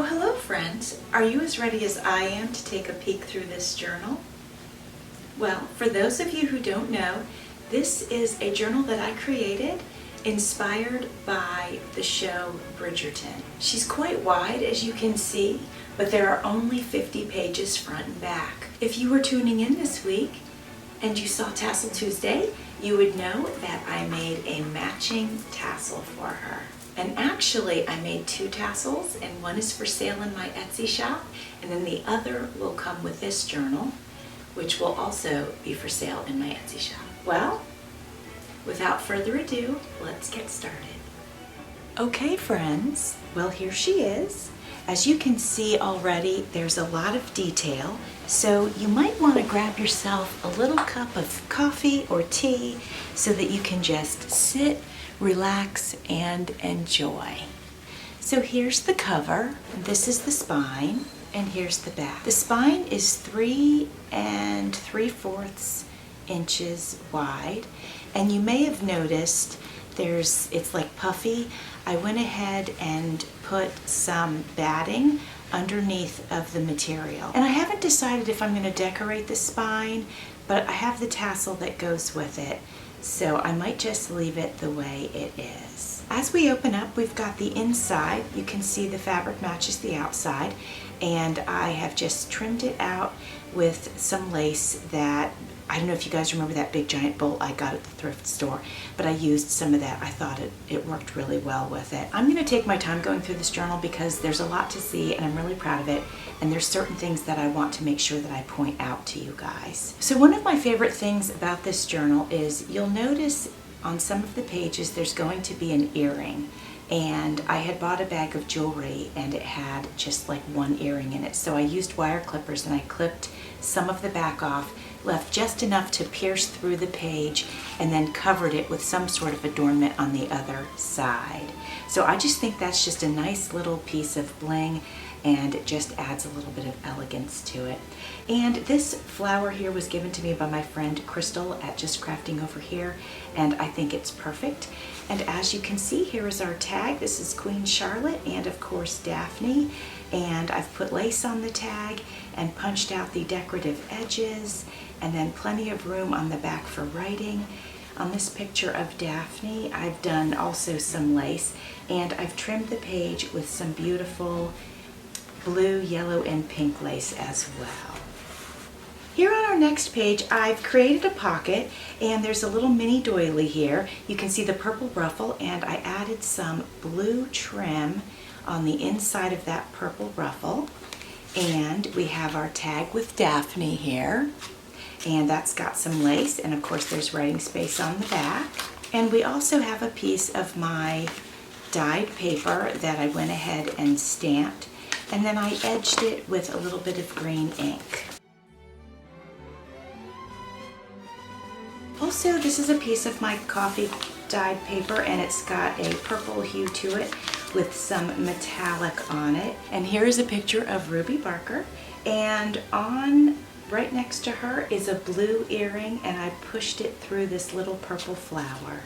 Oh, hello friends. Are you as ready as I am to take a peek through this journal? Well, for those of you who don't know, this is a journal that I created inspired by the show Bridgerton. She's quite wide, as you can see, but there are only 50 pages front and back. If you were tuning in this week and you saw Tassel Tuesday, you would know that I made a matching tassel for her. And actually, I made two tassels, and one is for sale in my Etsy shop, and then the other will come with this journal, which will also be for sale in my Etsy shop. Well, without further ado, let's get started. Okay, friends, well, here she is. As you can see already, there's a lot of detail, so you might want to grab yourself a little cup of coffee or tea so that you can just sit, relax, and enjoy. So here's the cover, this is the spine, and here's the back. The spine is 3 3/4 inches wide, and you may have noticed it's like puffy. I went ahead and put some batting underneath of the material. And I haven't decided if I'm going to decorate the spine, but I have the tassel that goes with it, so I might just leave it the way it is. As we open up, we've got the inside. You can see the fabric matches the outside, and I have just trimmed it out with some lace that, I don't know if you guys remember that big giant bolt I got at the thrift store, but I used some of that. I thought it worked really well with it. I'm going to take my time going through this journal because there's a lot to see and I'm really proud of it, and there's certain things that I want to make sure that I point out to you guys. So one of my favorite things about this journal is you'll notice on some of the pages there's going to be an earring. And I had bought a bag of jewelry and it had just like one earring in it. So I used wire clippers and I clipped some of the back off, left just enough to pierce through the page, and then covered it with some sort of adornment on the other side. So I just think that's just a nice little piece of bling, and it just adds a little bit of elegance to it. And this flower here was given to me by my friend Crystal at Just Crafting over here, and I think it's perfect. And as you can see, here is our tag. This is Queen Charlotte and of course Daphne, and I've put lace on the tag and punched out the decorative edges, and then plenty of room on the back for writing. On this picture of Daphne, I've done also some lace, and I've trimmed the page with some beautiful blue, yellow, and pink lace as well. Here on our next page, I've created a pocket, and there's a little mini doily here. You can see the purple ruffle, and I added some blue trim on the inside of that purple ruffle. And we have our tag with Daphne here, and that's got some lace, and of course there's writing space on the back. And we also have a piece of my dyed paper that I went ahead and stamped, and then I edged it with a little bit of green ink. Also, this is a piece of my coffee dyed paper, and it's got a purple hue to it with some metallic on it. And here is a picture of Ruby Barker, and on right next to her is a blue earring, and I pushed it through this little purple flower.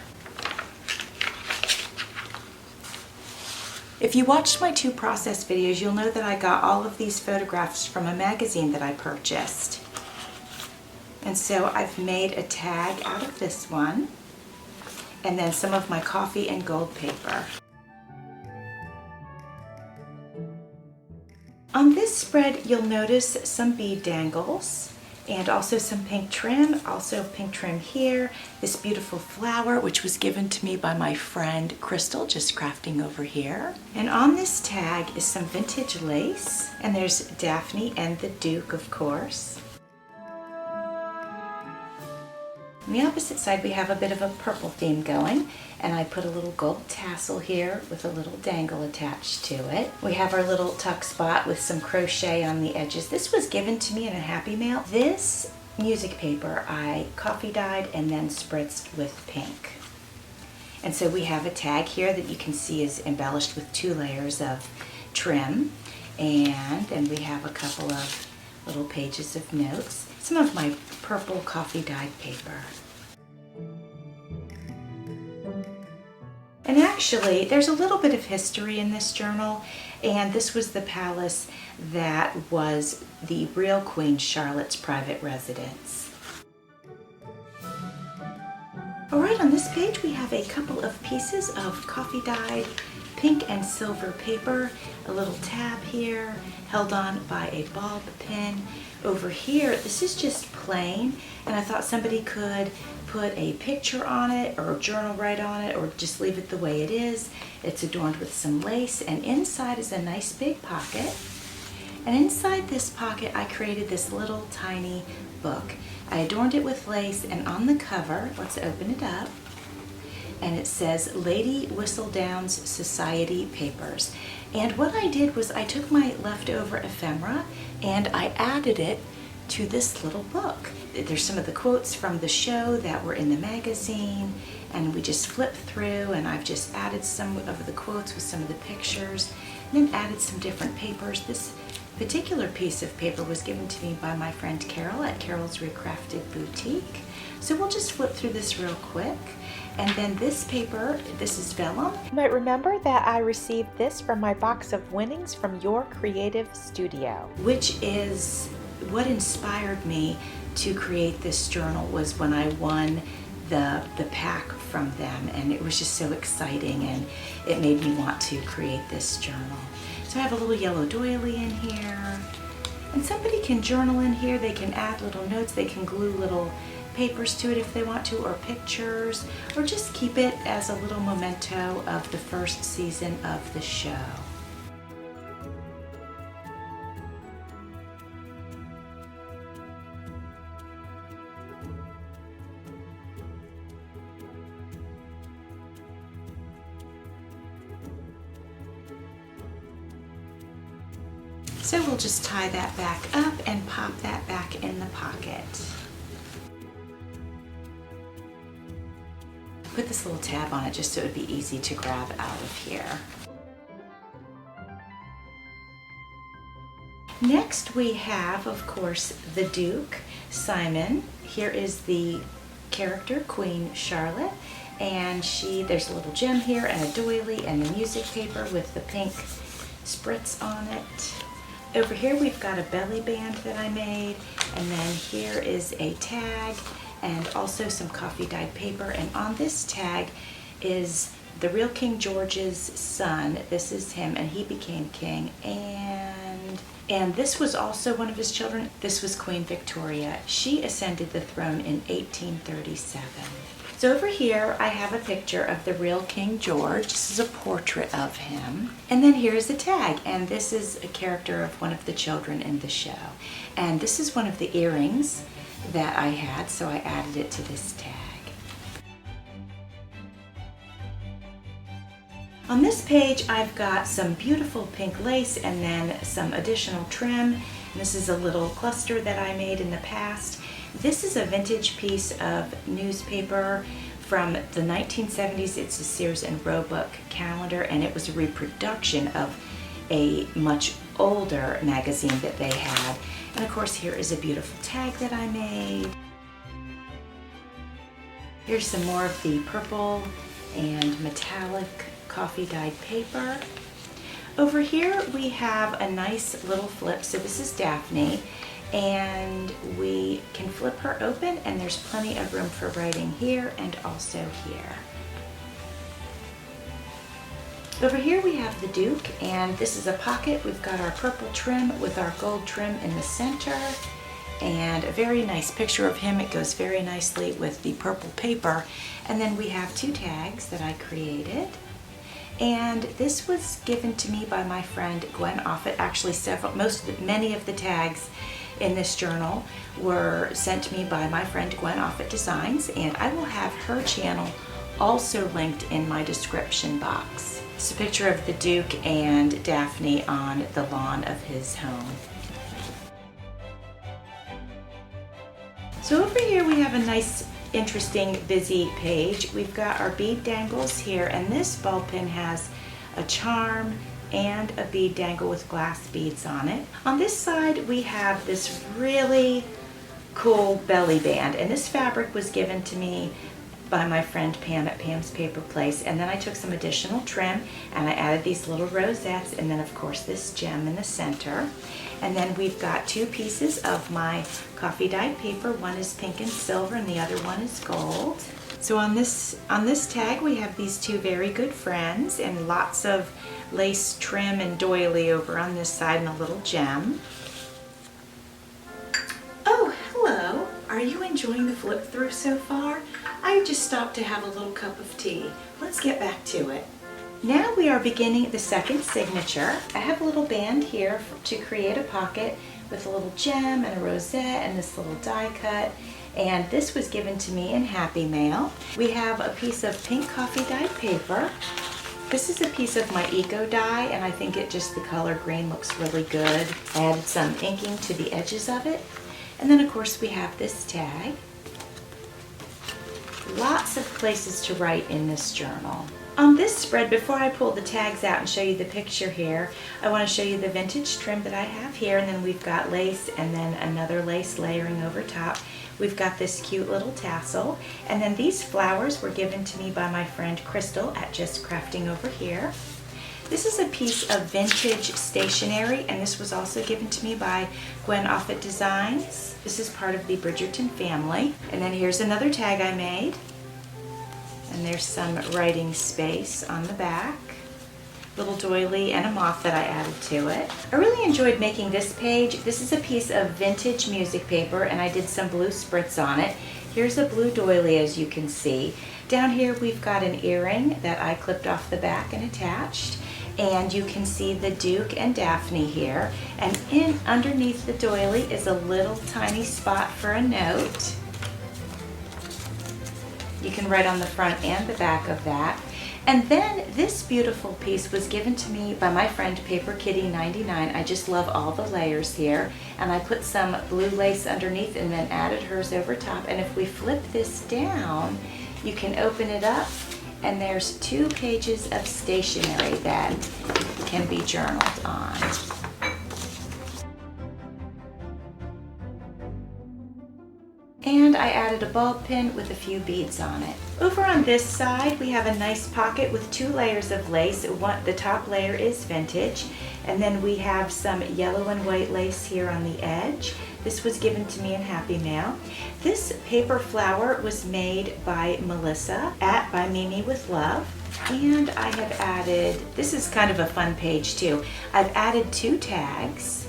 If you watched my 2 process videos, you'll know that I got all of these photographs from a magazine that I purchased. And so I've made a tag out of this one, and then some of my coffee and gold paper. On this spread, you'll notice some bead dangles and also some pink trim, also pink trim here, this beautiful flower which was given to me by my friend Crystal, Just Crafting over here. And on this tag is some vintage lace, and there's Daphne and the Duke, of course. On the opposite side, we have a bit of a purple theme going, and I put a little gold tassel here with a little dangle attached to it. We have our little tuck spot with some crochet on the edges. This was given to me in a Happy Mail. This music paper I coffee dyed and then spritzed with pink. And so we have a tag here that you can see is embellished with 2 layers of trim, and then we have a couple of little pages of notes. Some of my purple coffee dyed paper. And actually, there's a little bit of history in this journal, and this was the palace that was the real Queen Charlotte's private residence. All right, on this page we have a couple of pieces of coffee dyed pink and silver paper, a little tab here held on by a bob pin. Over here, this is just plain, and I thought somebody could put a picture on it or a journal right on it, or just leave it the way it is. It's adorned with some lace, and inside is a nice big pocket. And inside this pocket I created this little tiny book. I adorned it with lace, and on the cover, let's open it up, and it says Lady Whistledown's Society Papers. And what I did was I took my leftover ephemera and I added it to this little book. There's some of the quotes from the show that were in the magazine, and we just flipped through, and I've just added some of the quotes with some of the pictures, and then added some different papers. This particular piece of paper was given to me by my friend Carol at Carol's Recrafted Boutique. So we'll just flip through this real quick. And then this paper, this is vellum. You might remember that I received this from my box of winnings from Your Creative Studio. Which is what inspired me to create this journal, was when I won the pack from them, and it was just so exciting, and it made me want to create this journal. So I have a little yellow doily in here, and somebody can journal in here. They can add little notes, they can glue little papers to it if they want to, or pictures, or just keep it as a little memento of the first season of the show. So we'll just tie that back up and pop that back in the pocket. Put this little tab on it just so it would be easy to grab out of here. Next we have, of course, the Duke, Simon. Here is the character, Queen Charlotte, and there's a little gem here and a doily and the music paper with the pink spritz on it. Over here we've got a belly band that I made, and then here is a tag and also some coffee dyed paper, and on this tag is the real King George's son. This is him, and he became king, and this was also one of his children. This was Queen Victoria. She ascended the throne in 1837. So over here I have a picture of the real King George. This is a portrait of him. And then here's the tag, and this is a character of one of the children in the show. And this is one of the earrings that I had, so I added it to this tag. On this page I've got some beautiful pink lace and then some additional trim. And this is a little cluster that I made in the past. This is a vintage piece of newspaper from the 1970s. It's a Sears and Roebuck calendar, and it was a reproduction of a much older magazine that they had. And of course, here is a beautiful tag that I made. Here's some more of the purple and metallic coffee dyed paper. Over here we have a nice little flip. So this is Daphne, and we can flip her open, and there's plenty of room for writing here and also here. Over here we have the Duke, and this is a pocket. We've got our purple trim with our gold trim in the center, and a very nice picture of him. It goes very nicely with the purple paper. And then we have two tags that I created. And this was given to me by my friend Gwen Offit. Actually, many of the tags in this journal were sent to me by my friend Gwen Offit Designs, and I will have her channel also linked in my description box. It's a picture of the Duke and Daphne on the lawn of his home. So over here we have a nice, interesting, busy page. We've got our bead dangles here, and this ball pin has a charm and a bead dangle with glass beads on it. On this side we have this really cool belly band, and this fabric was given to me by my friend Pam at Pam's Paper Place. And then I took some additional trim and I added these little rosettes, and then of course this gem in the center. And then we've got 2 pieces of my coffee dyed paper. One is pink and silver and the other one is gold. So on this tag we have these 2 very good friends and lots of lace trim and doily over on this side and a little gem. Oh, hello. Are you enjoying the flip through so far? I just stopped to have a little cup of tea. Let's get back to it. Now we are beginning the second signature. I have a little band here to create a pocket with a little gem and a rosette and this little die cut. And this was given to me in Happy Mail. We have a piece of pink coffee dyed paper. This is a piece of my Eco die, and I think the color green looks really good. I added some inking to the edges of it. And then of course we have this tag. Lots of places to write in this journal. On this spread, before I pull the tags out and show you the picture here, I want to show you the vintage trim that I have here, and then we've got lace and then another lace layering over top. We've got this cute little tassel, and then these flowers were given to me by my friend Crystal at Just Crafting over here. This is a piece of vintage stationery, and this was also given to me by Gwen Offit Designs. This is part of the Bridgerton family. And then here's another tag I made. And there's some writing space on the back. Little doily and a moth that I added to it. I really enjoyed making this page. This is a piece of vintage music paper, and I did some blue spritz on it. Here's a blue doily, as you can see. Down here we've got an earring that I clipped off the back and attached. And you can see the Duke and Daphne here. And underneath the doily is a little tiny spot for a note. You can write on the front and the back of that. And then this beautiful piece was given to me by my friend Paper Kitty 99. I just love all the layers here. And I put some blue lace underneath and then added hers over top. And if we flip this down, you can open it up, and there's 2 pages of stationery that can be journaled on. And I added a bulb pin with a few beads on it. Over on this side, we have a nice pocket with 2 layers of lace. The top layer is vintage, and then we have some yellow and white lace here on the edge. This was given to me in Happy Mail. This paper flower was made by Melissa at By Mimi with Love. And I have added, this is kind of a fun page too. I've added 2 tags.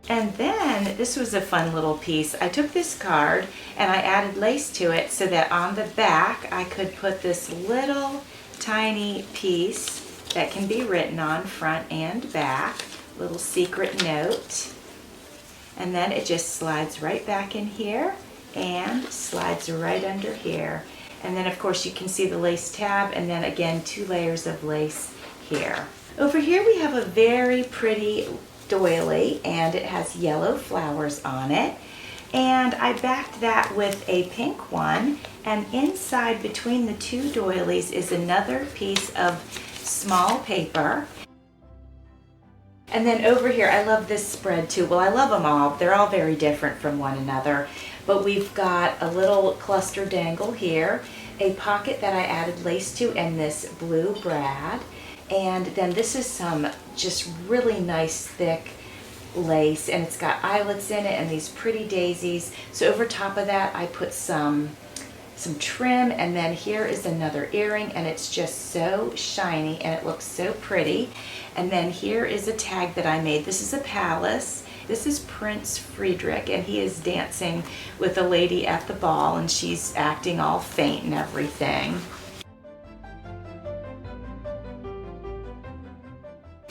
And then this was a fun little piece. I took this card and I added lace to it so that on the back I could put this little tiny piece that can be written on front and back, little secret note. And then it just slides right back in here and slides right under here. And then of course you can see the lace tab, and then again 2 layers of lace here. Over here we have a very pretty doily, and it has yellow flowers on it. And I backed that with a pink one, and inside between the 2 doilies is another piece of small paper. And then over here, I love this spread too. Well, I love them all. They're all very different from one another. But we've got a little cluster dangle here, a pocket that I added lace to, and this blue brad. And then this is some just really nice thick lace, and it's got eyelets in it and these pretty daisies. So over top of that I put some trim, and then here is another earring, and it's just so shiny and it looks so pretty. And then here is a tag that I made. This is a palace. This is Prince Friedrich, and he is dancing with a lady at the ball, and she's acting all faint and everything.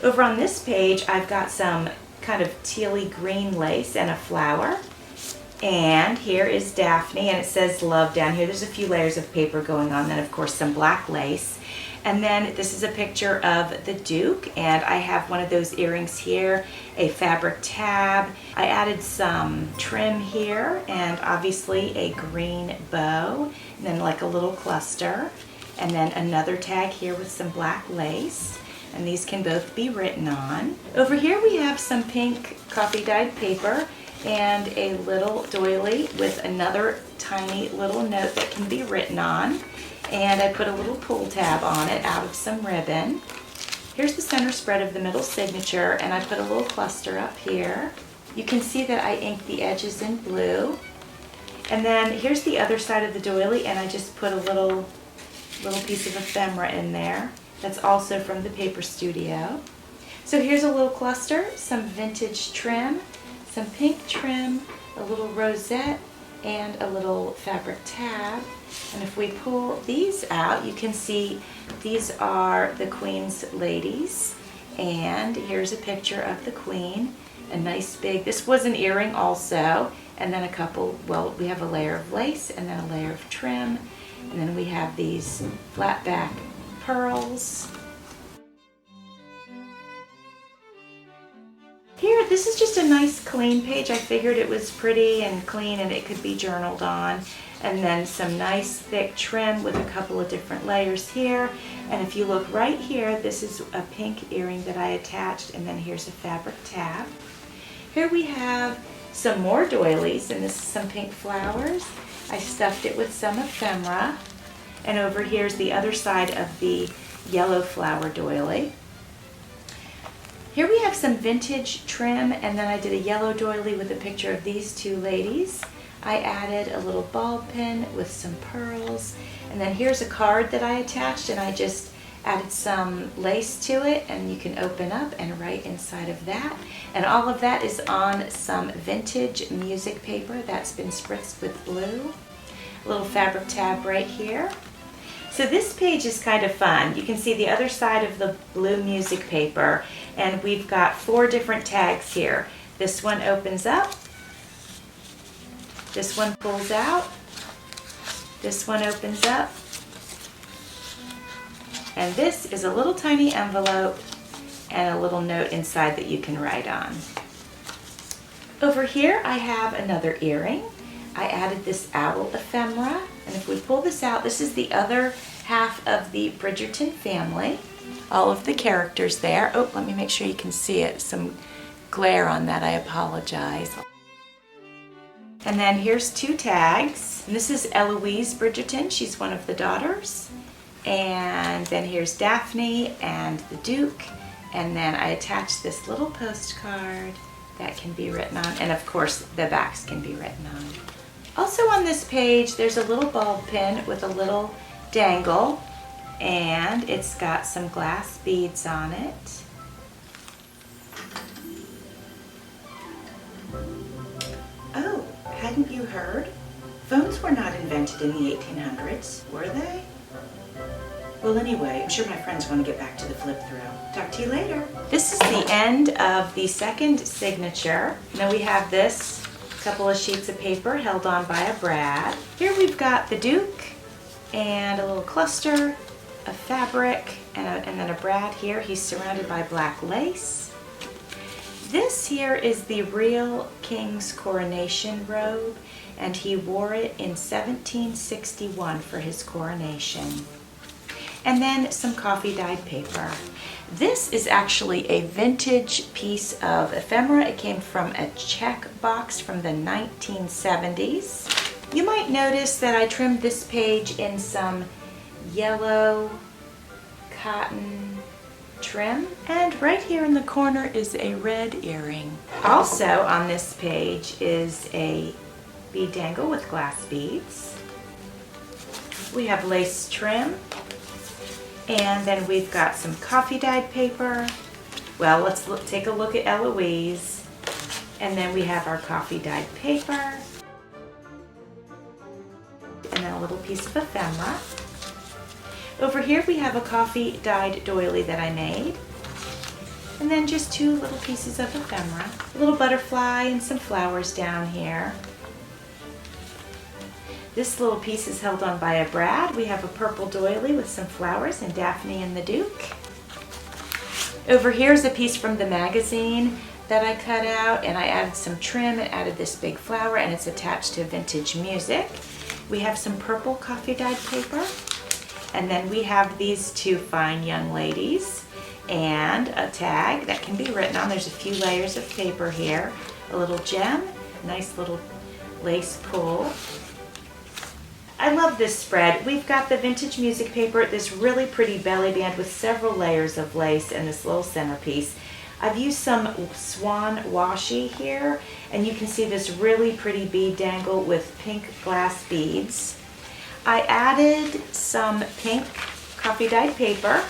Over on this page, I've got some kind of tealy green lace and a flower. And here is Daphne, and it says love down here. There's a few layers of paper going on, then of course some black lace. And then this is a picture of the Duke, and I have one of those earrings here, a fabric tab. I added some trim here, and obviously a green bow, and then like a little cluster. And then another tag here with some black lace. And these can both be written on. Over here we have some pink coffee dyed paper, and a little doily with another tiny little note that can be written on. And I put a little pull tab on it out of some ribbon. Here's the center spread of the middle signature, and I put a little cluster up here. You can see that I inked the edges in blue. And then here's the other side of the doily, and I just put a little piece of ephemera in there. That's also from the Paper Studio. So here's a little cluster, some vintage trim, some pink trim, a little rosette, and a little fabric tab. And if we pull these out, you can see these are the Queen's ladies. And here's a picture of the Queen, a nice big, this was an earring also, and then a couple, well, we have a layer of lace and then a layer of trim, and then we have these flat back pearls. Here, this is just a nice clean page. I figured it was pretty and clean and it could be journaled on. And then some nice thick trim with a couple of different layers here. And if you look right here, this is a pink earring that I attached, and then here's a fabric tab. Here we have some more doilies, and this is some pink flowers. I stuffed it with some ephemera. And over here's the other side of the yellow flower doily. Here we have some vintage trim, and then I did a yellow doily with a picture of these two ladies. I added a little ball pin with some pearls, and then here's a card that I attached, and I just added some lace to it, and you can open up and write inside of that. And all of that is on some vintage music paper that's been spritzed with blue. A little fabric tab right here. So this page is kind of fun. You can see the other side of the blue music paper, and we've got 4 different tags here. This one opens up, this one pulls out, this one opens up, and this is a little tiny envelope and a little note inside that you can write on. Over here I have another earring. I added this owl ephemera, and if we pull this out, this is the other half of the Bridgerton family. All of the characters there. Oh, let me make sure you can see it. Some glare on that, I apologize. And then here's 2 tags. And this is Eloise Bridgerton, she's one of the daughters. And then here's Daphne and the Duke. And then I attached this little postcard that can be written on, and of course the backs can be written on. Also on this page, there's a little bulb pin with a little dangle, and it's got some glass beads on it. Oh, hadn't you heard? Phones were not invented in the 1800s, were they? Well, anyway, I'm sure my friends want to get back to the flip through. Talk to you later. This is the end of the second signature. Now we have this couple of sheets of paper held on by a brad. Here we've got the Duke and a little cluster of fabric and then a brad here. He's surrounded by black lace. This here is the real king's coronation robe, and he wore it in 1761 for his coronation. And then some coffee dyed paper. This is actually a vintage piece of ephemera. It came from a check box from the 1970s. You might notice that I trimmed this page in some yellow cotton trim. And right here in the corner is a red earring. Also on this page is a bead dangle with glass beads. We have lace trim. And then we've got some coffee dyed paper. Well, let's take a look at Eloise. And then we have our coffee dyed paper. And then a little piece of ephemera. Over here we have a coffee dyed doily that I made. And then just 2 little pieces of ephemera. A little butterfly and some flowers down here. This little piece is held on by a brad. We have a purple doily with some flowers and Daphne and the Duke. Over here is a piece from the magazine that I cut out, and I added some trim and added this big flower, and it's attached to vintage music. We have some purple coffee dyed paper, and then we have these 2 fine young ladies and a tag that can be written on. There's a few layers of paper here, a little gem, nice little lace pull. I love this spread. We've got the vintage music paper, this really pretty belly band with several layers of lace and this little centerpiece. I've used some swan washi here, and you can see this really pretty bead dangle with pink glass beads. I added some pink coffee dyed paper,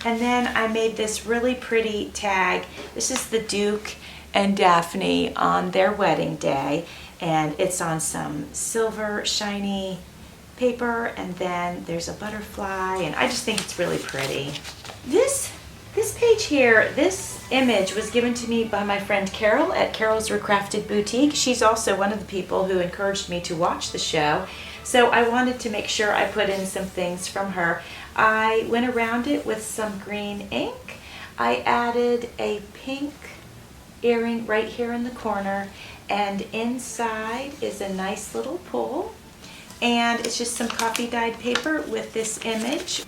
and then I made this really pretty tag. This is the Duke and Daphne on their wedding day, and it's on some silver shiny paper, and then there's a butterfly, and I just think it's really pretty. This page here, this image was given to me by my friend Carol at Carol's Recrafted Boutique. She's also one of the people who encouraged me to watch the show, so I wanted to make sure I put in some things from her. I went around it with some green ink. I added a pink earring right here in the corner, and inside is a nice little pull, and it's just some coffee dyed paper with this image.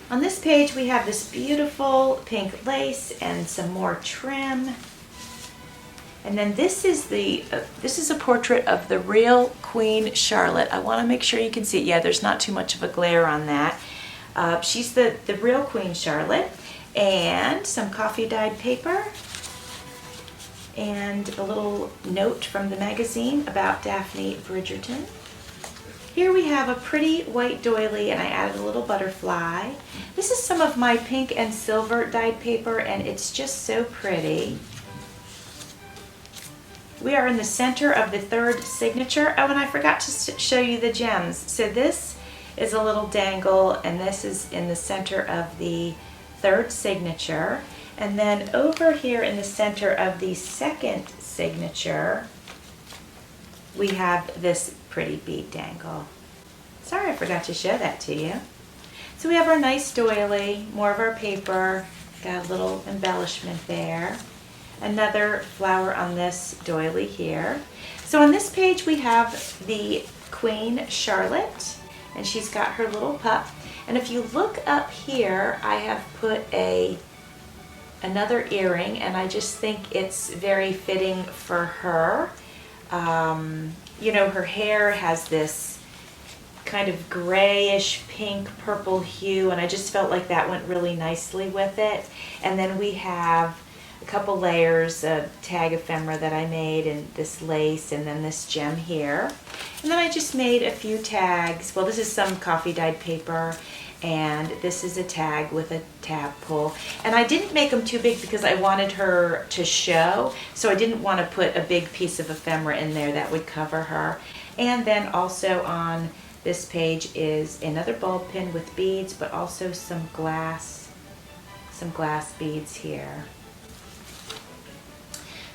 On this page we have this beautiful pink lace and some more trim. And then this is a portrait of the real Queen Charlotte. I want to make sure you can see it. Yeah, there's not too much of a glare on that. She's the real Queen Charlotte, and some coffee dyed paper and a little note from the magazine about Daphne Bridgerton. Here we have a pretty white doily, and I added a little butterfly. This is some of my pink and silver dyed paper, and it's just so pretty. We are in the center of the third signature. Oh, and I forgot to show you the gems. So this is a little dangle, and this is in the center of the third signature. And then over here in the center of the second signature, we have this pretty bead dangle. Sorry, I forgot to show that to you. So we have our nice doily, more of our paper, got a little embellishment there. Another flower on this doily here. So on this page we have the Queen Charlotte, and she's got her little pup. And if you look up here, I have put another earring, and I just think it's very fitting for her. You know, her hair has this kind of grayish pink purple hue, and I just felt like that went really nicely with it. And then we have a couple layers of tag ephemera that I made, and this lace, and then this gem here. And then I just made a few tags. Well, this is some coffee dyed paper, and this is a tag with a tab pull. And I didn't make them too big because I wanted her to show, so I didn't want to put a big piece of ephemera in there that would cover her. And then also on this page is another bulb pin with beads, but also some glass beads here.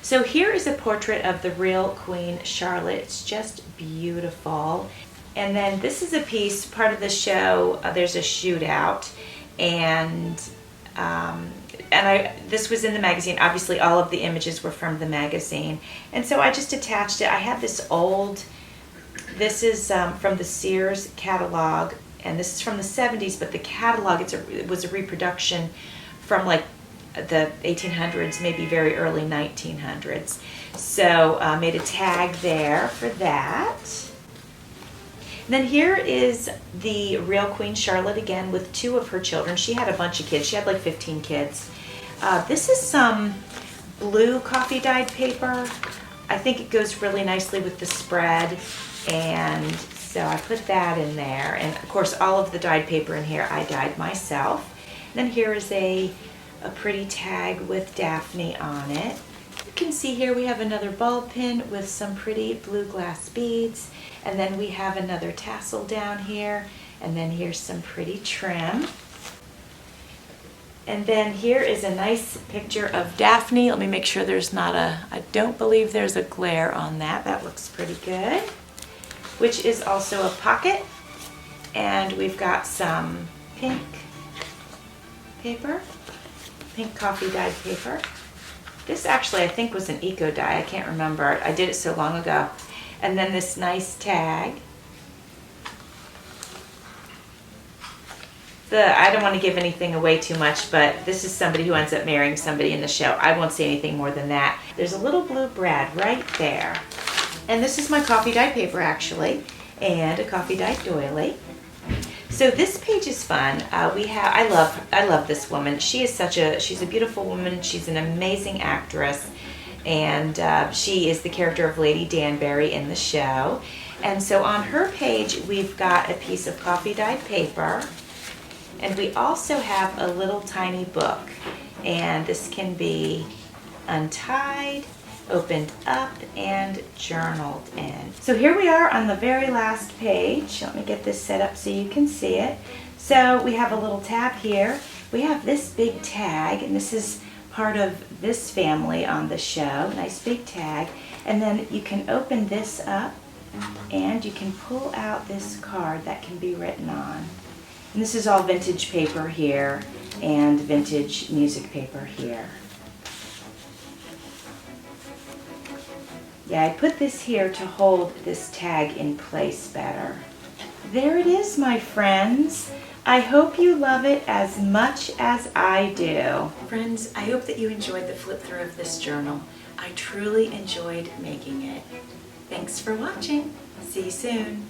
So here is a portrait of the real Queen Charlotte. It's just beautiful. And then this is a piece, part of the show, there's a shootout, and this was in the magazine. Obviously all of the images were from the magazine. And so I just attached it. I had this old, this is from the Sears catalog, and this is from the 70s, but the catalog, it was a reproduction from like the 1800s, maybe very early 1900s. So made a tag there for that. And then here is the real Queen Charlotte again with two of her children. She had a bunch of kids. She had like 15 kids. This is some blue coffee dyed paper. I think it goes really nicely with the spread, and so I put that in there. And of course all of the dyed paper in here I dyed myself. And then here is a pretty tag with Daphne on it. You can see here we have another bulb pin with some pretty blue glass beads, and then we have another tassel down here, and then here's some pretty trim. And then here is a nice picture of Daphne. Let me make sure there's not I don't believe there's a glare on that. That looks pretty good. Which is also a pocket, and we've got some pink paper. Pink coffee dyed paper. This actually I think was an eco dye. I can't remember. I did it so long ago. And then this nice tag. I don't want to give anything away too much, but this is somebody who ends up marrying somebody in the show. I won't say anything more than that. There's a little blue brad right there. And this is my coffee dyed paper, actually, and a coffee dyed doily. So this page is fun. I love this woman. She's a beautiful woman. She's an amazing actress, and she is the character of Lady Danbury in the show. And so on her page, we've got a piece of coffee dyed paper, and we also have a little tiny book. And this can be untied, opened up, and journaled in. So here we are on the very last page. Let me get this set up so you can see it. So we have a little tab here. We have this big tag, and this is part of this family on the show. Nice big tag. And then you can open this up, and you can pull out this card that can be written on. And this is all vintage paper here and vintage music paper here. Yeah, I put this here to hold this tag in place better. There it is, my friends. I hope you love it as much as I do. Friends, I hope that you enjoyed the flip through of this journal. I truly enjoyed making it. Thanks for watching. See you soon.